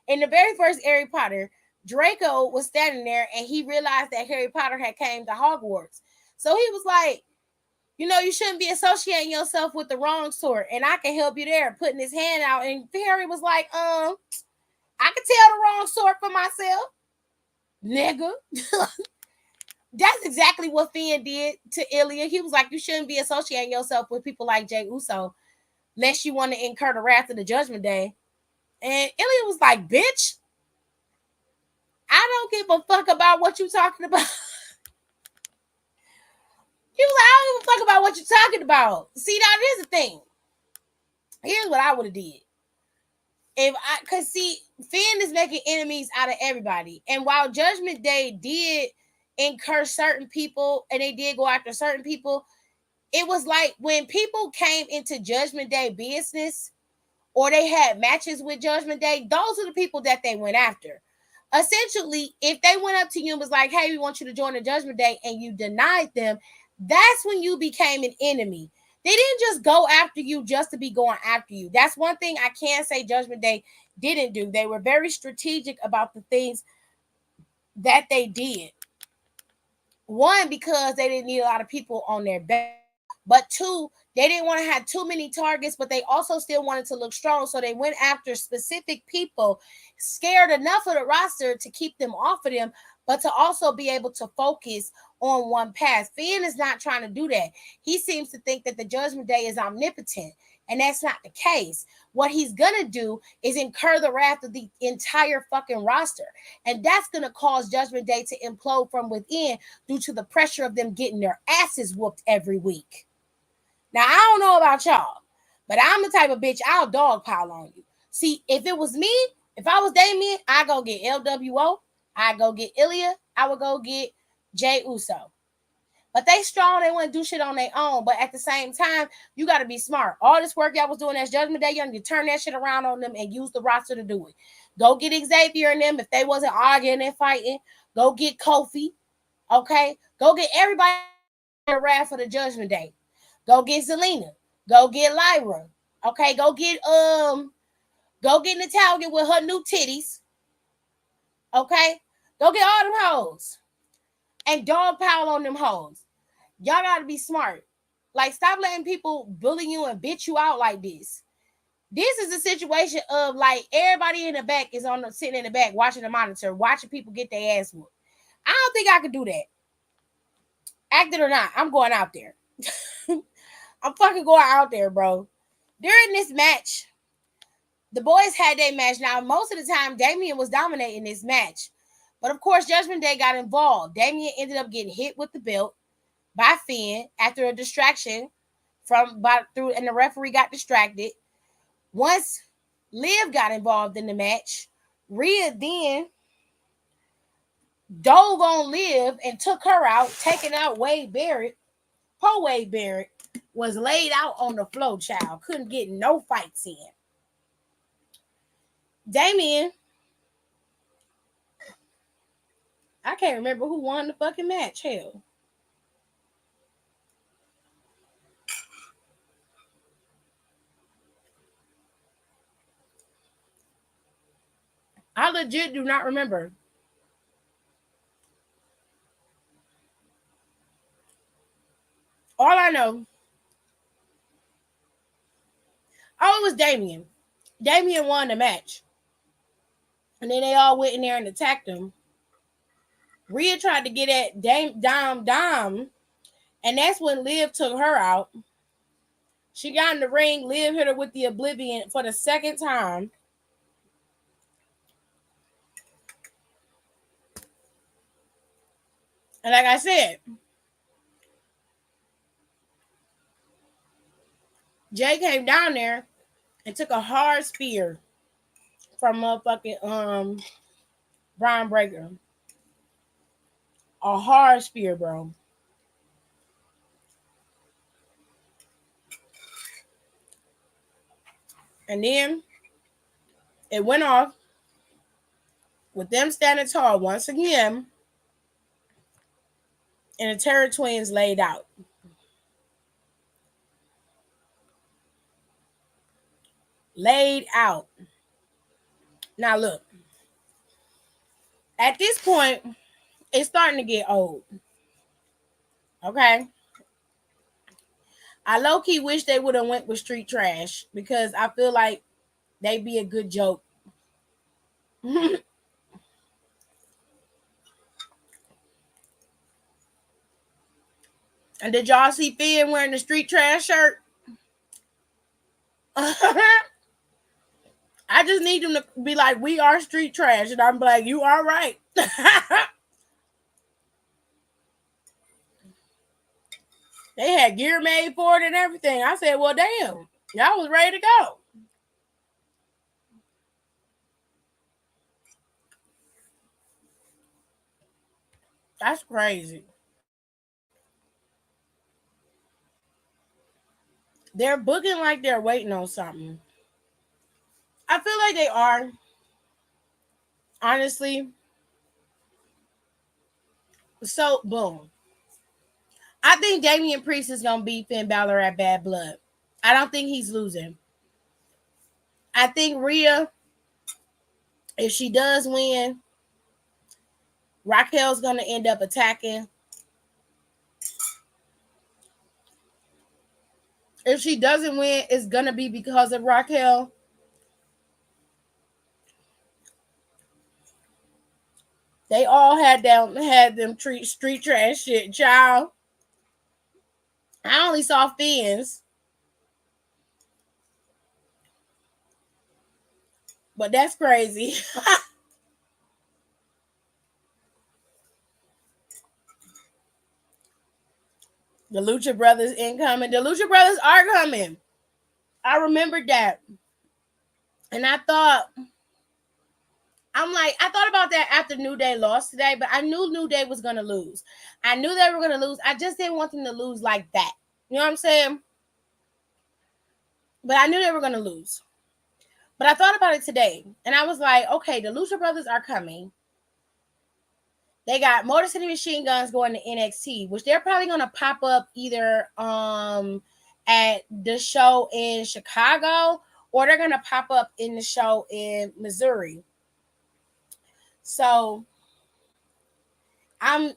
in the very first Harry Potter, Draco was standing there and he realized that Harry Potter had came to Hogwarts. So he was like, you know, you shouldn't be associating yourself with the wrong sort, and I can help you there, putting his hand out. And Harry was like, I can tell the wrong sort for myself, nigga. That's exactly what Finn did to Ilya. He was like, you shouldn't be associating yourself with people like Jey Uso unless you want to incur the wrath of the Judgment Day. And Ilya was like, bitch, I don't give a fuck about what you talking about. He was like, I don't give a fuck about what you're talking about. See, now here's the thing. Here's what I would have did. Cause see, Finn is making enemies out of everybody. And while Judgment Day did incur certain people and they did go after certain people, it was like when people came into Judgment Day business or they had matches with Judgment Day, those are the people that they went after. Essentially, if they went up to you and was like, hey, we want you to join the Judgment Day, and you denied them, that's when you became an enemy. They didn't just go after you just to be going after you. That's one thing I can say Judgment Day didn't do. They were very strategic about the things that they did. One, because they didn't need a lot of people on their back. But two, they didn't want to have too many targets, but they also still wanted to look strong. So they went after specific people, scared enough of the roster to keep them off of them, but to also be able to focus on one path. Finn is not trying to do that. He seems to think that the Judgment Day is omnipotent, and that's not the case. What he's going to do is incur the wrath of the entire fucking roster, and that's going to cause Judgment Day to implode from within due to the pressure of them getting their asses whooped every week. Now, I don't know about y'all, but I'm the type of bitch, I'll dogpile on you. See, if it was me, if I was Damien, I'd go get LWO, I'd go get Ilya, I would go get Jey Uso. But they strong, they want to do shit on their own. But at the same time, you got to be smart. All this work y'all was doing as Judgment Day, you need to turn that shit around on them and use the roster to do it. Go get Xavier and them if they wasn't arguing and fighting. Go get Kofi, okay? Go get everybody in the wrath for the Judgment Day. Go get Zelina. Go get Lyra. Okay, go get Natalia with her new titties. Okay? Go get all them hoes. And dogpile on them hoes. Y'all gotta be smart. Like, stop letting people bully you and bitch you out like this. This is a situation of like everybody in the back is sitting in the back watching the monitor, watching people get their ass whooped. I don't think I could do that. Act it or not, I'm going out there. I'm fucking going out there, bro. During this match, the boys had their match. Now, most of the time, Damien was dominating this match. But, of course, Judgment Day got involved. Damien ended up getting hit with the belt by Finn after a distraction and the referee got distracted. Once Liv got involved in the match, Rhea then dove on Liv and took her out, taking out Wade Barrett. Poor Wade Barrett was laid out on the floor, child. Couldn't get no fights in. Damien, I can't remember who won the fucking match. Hell. I legit do not remember. All I know, it was Damien. Damien won the match. And then they all went in there and attacked him. Rhea tried to get at Dom, and that's when Liv took her out. She got in the ring. Liv hit her with the Oblivion for the second time. And like I said, Jay came down there and took a hard spear from motherfucking Brian Breaker. A hard spear, bro. And then it went off with them standing tall once again, and the Terror Twins laid out. Laid out. Now look, at this point, it's starting to get old. Okay. I low-key wish they would have went with Street Trash because I feel like they'd be a good joke. And did y'all see Finn wearing the Street Trash shirt? I just need them to be like, we are Street Trash. And I'm like, you are right. They had gear made for it and everything. I said, well, damn. Y'all was ready to go. That's crazy. They're booking like they're waiting on something. I feel like they are. Honestly. So, boom. I think Damian Priest is going to beat Finn Balor at Bad Blood. I don't think he's losing. I think Rhea, if she does win, Raquel's going to end up attacking. If she doesn't win, it's going to be because of Raquel. They all had them street trash shit, child. I only saw Finn's. But that's crazy. The Lucha Brothers incoming. The Lucha Brothers are coming. I remembered that. And I thought about that after New Day lost today, but I knew New Day was going to lose. I knew they were going to lose. I just didn't want them to lose like that. You know what I'm saying? But I knew they were going to lose. But I thought about it today, and I was like, okay, the Lucha Brothers are coming. They got Motor City Machine Guns going to NXT, which they're probably going to pop up either at the show in Chicago, or they're going to pop up in the show in Missouri. So I'm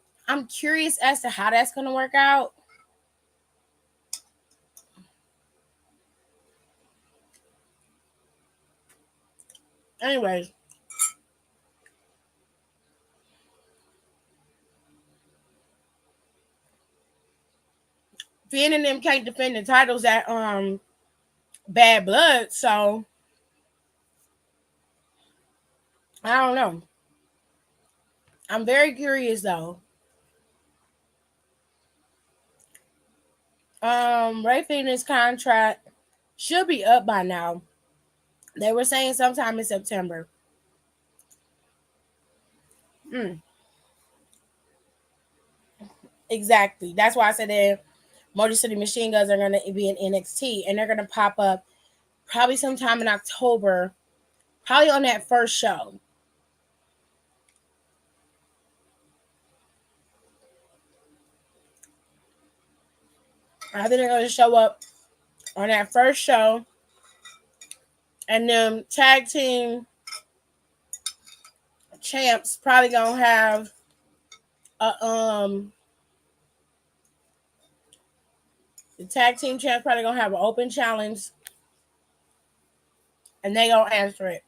curious as to how that's going to work out. Anyways, Finn and them can't defend the titles at Bad Blood, so I don't know. I'm very curious though. Ray Phoenix contract should be up by now. They were saying sometime in September. Exactly. That's why I said that Motor City Machine Guns are going to be in NXT, and they're going to pop up probably sometime in October, probably on that first show. I think they're going to show up on that first show, and then tag team champs probably going to have a the tag team champs probably going to have an open challenge, and they going to answer it.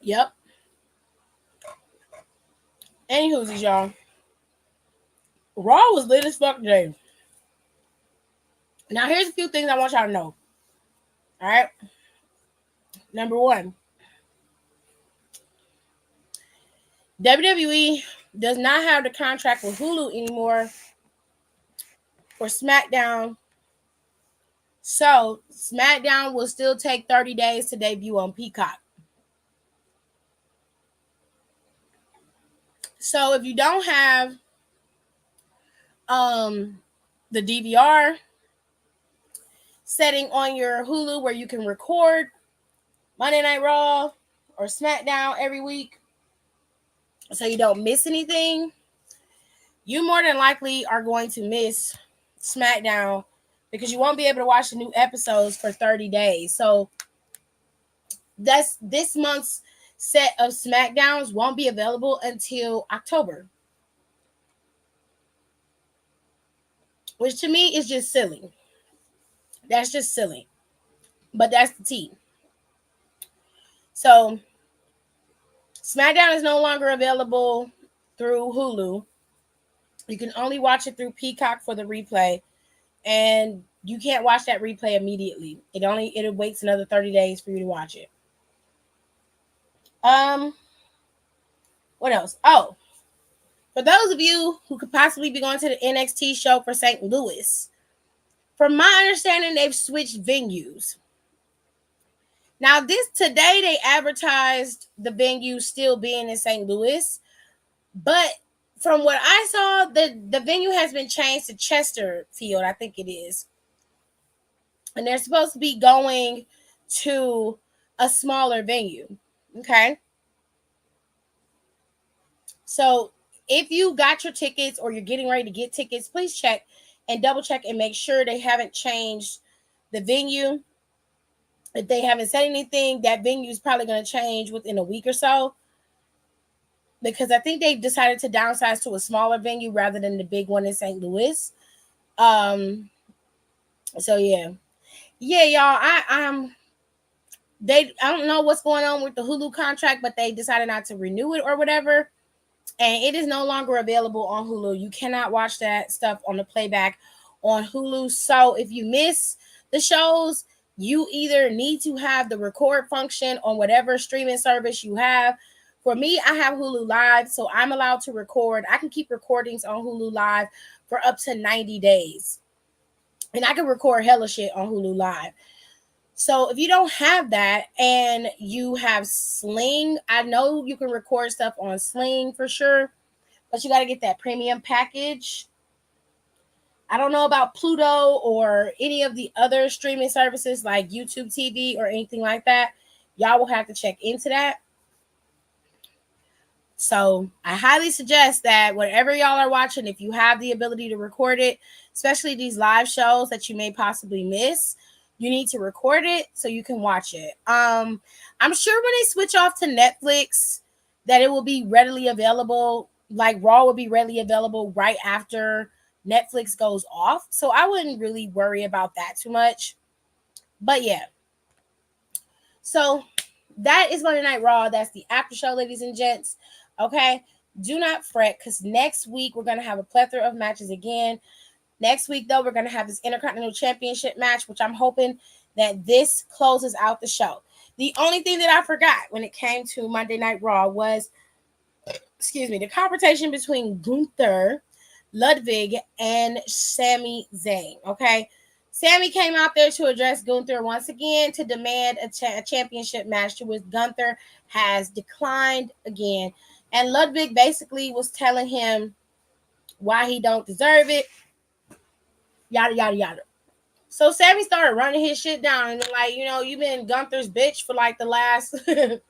Yep. Anywho's, y'all. Raw was lit as fuck today. Now, here's a few things I want y'all to know. All right. Number one, WWE does not have the contract with Hulu anymore for SmackDown. So, SmackDown will still take 30 days to debut on Peacock. So, if you don't have the DVR setting on your Hulu where you can record Monday Night Raw or SmackDown every week so you don't miss anything, you more than likely are going to miss SmackDown because you won't be able to watch the new episodes for 30 days. So that's this month's set of SmackDowns won't be available until October, which to me is just silly. That's just silly, but that's the tea. So SmackDown is no longer available through Hulu. You can only watch it through Peacock for the replay, and you can't watch that replay immediately. It waits another 30 days for you to watch it. What else? Oh, for those of you who could possibly be going to the NXT show for St. Louis, from my understanding, they've switched venues. Now, today they advertised the venue still being in St. Louis, but from what I saw, the venue has been changed to Chesterfield, I think it is. And they're supposed to be going to a smaller venue. Okay. So if you got your tickets or you're getting ready to get tickets, please check and double check and make sure they haven't changed the venue. If they haven't said anything, that venue is probably going to change within a week or so, because I think they decided to downsize to a smaller venue rather than the big one in St. Louis. So yeah, y'all. I don't know what's going on with the Hulu contract, but they decided not to renew it or whatever, and it is no longer available on Hulu. You cannot watch that stuff on the playback on Hulu. So if you miss the shows, you either need to have the record function on whatever streaming service you have. For me, I have Hulu Live, so I'm allowed to record. I can keep recordings on Hulu Live for up to 90 days. And I can record hella shit on Hulu Live. So if you don't have that and you have Sling, I know you can record stuff on Sling for sure, but you got to get that premium package. I don't know about Pluto or any of the other streaming services like YouTube TV or anything like that. Y'all will have to check into that. So I highly suggest that whatever y'all are watching, if you have the ability to record it, especially these live shows that you may possibly miss, you need to record it so you can watch it. I'm sure when they switch off to Netflix that it will be readily available, like Raw will be readily available right after Netflix goes off. So I wouldn't really worry about that too much. But yeah. So that is Monday Night Raw. That's the after show, ladies and gents. Okay. Do not fret, because next week we're going to have a plethora of matches again. Next week, though, we're going to have this Intercontinental Championship match, which I'm hoping that this closes out the show. The only thing that I forgot when it came to Monday Night Raw was, the confrontation between Gunther, Ludwig, and Sami Zayn. Okay. Sami came out there to address Gunther once again to demand a championship match, to which Gunther has declined again. And Ludwig basically was telling him why he don't deserve it. Yada, yada, yada. So Sami started running his shit down and like, you've been Gunther's bitch for like the last 5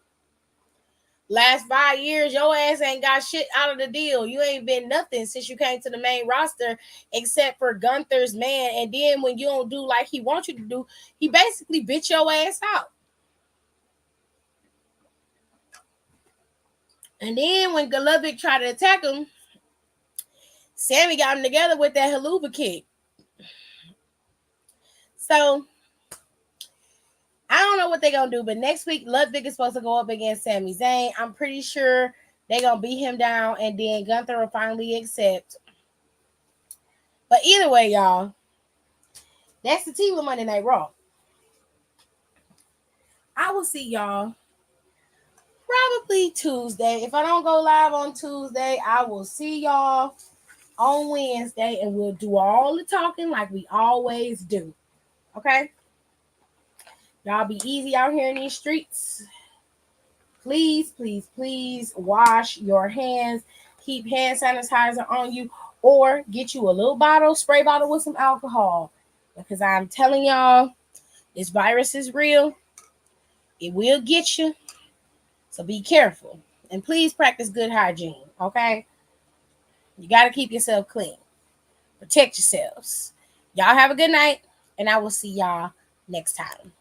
years. Your ass ain't got shit out of the deal. You ain't been nothing since you came to the main roster except for Gunther's man. And then when you don't do like he wants you to do, he basically bitch your ass out. And then when Ludwig tried to attack him, Sami got him together with that haluva kick. So I don't know what they're gonna do, but next week Ludwig is supposed to go up against Sami Zayn. I'm pretty sure they're gonna beat him down, and then Gunther will finally accept. But either way, y'all, that's the tea with Monday Night Raw. I will see y'all probably Tuesday. If I don't go live on Tuesday, I will see y'all on Wednesday, and we'll do all the talking like we always do. Okay? Y'all be easy out here in these streets. Please, please, please wash your hands. Keep hand sanitizer on you, or get you a little bottle, spray bottle with some alcohol. Because I'm telling y'all, this virus is real. It will get you. So be careful. And please practice good hygiene. Okay? You got to keep yourself clean. Protect yourselves. Y'all have a good night, and I will see y'all next time.